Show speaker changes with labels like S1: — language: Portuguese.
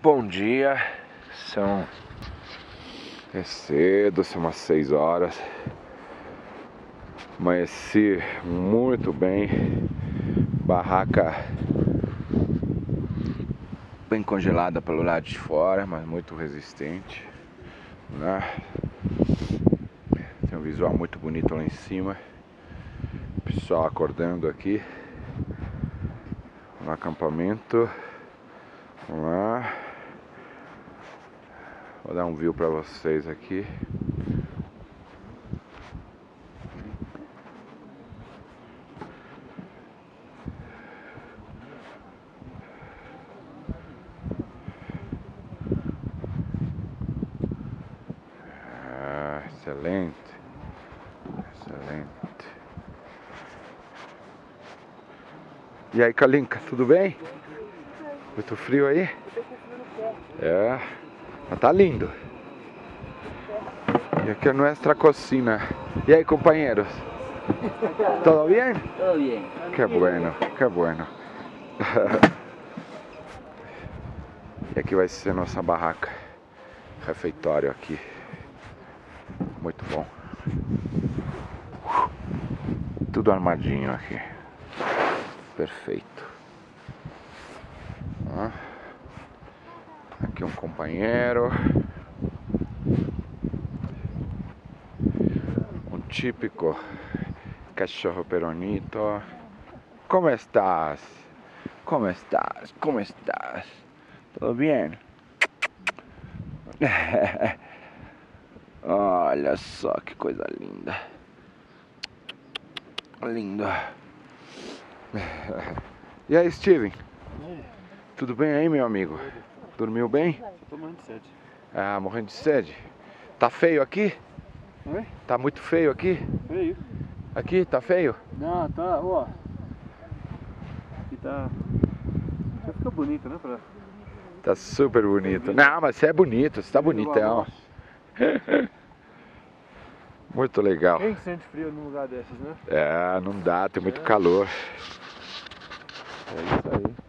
S1: Bom dia, é cedo, são umas 6 horas. Amanheci muito bem. Barraca bem congelada pelo lado de fora, mas muito resistente, né? Tem um visual muito bonito lá em cima. Pessoal acordando aqui no acampamento. Vamos lá. Vou dar um view pra vocês aqui. Excelente. Excelente. E aí, Kalinka, tudo bem? Muito frio aí? É, mas tá lindo. E aqui é a nossa cocina. E aí, companheiros? Todo bem?
S2: Todo bien.
S1: Que bueno, que bueno. E aqui vai ser nossa barraca. Refeitório aqui. Muito bom. Tudo armadinho aqui. Perfeito. Aqui um companheiro. Um típico cachorro peronito. Como estás? Como estás? Como estás? Tudo bem? Olha só que coisa linda. Lindo. E aí, Steven? Tudo bem aí, meu amigo? Dormiu bem?
S3: Tô morrendo de sede.
S1: Ah, morrendo de sede. Tá feio aqui?
S3: Oi?
S1: Tá muito feio aqui?
S3: Feio?
S1: Aqui, tá feio?
S3: Não, tá, ó. Aqui tá... Já fica bonito, né?
S1: Tá super bonito. Não, mas você é bonito, você tá bonitão. Muito legal.
S3: Quem sente frio num lugar desses, né?
S1: É, não dá, tem muito calor. É isso aí.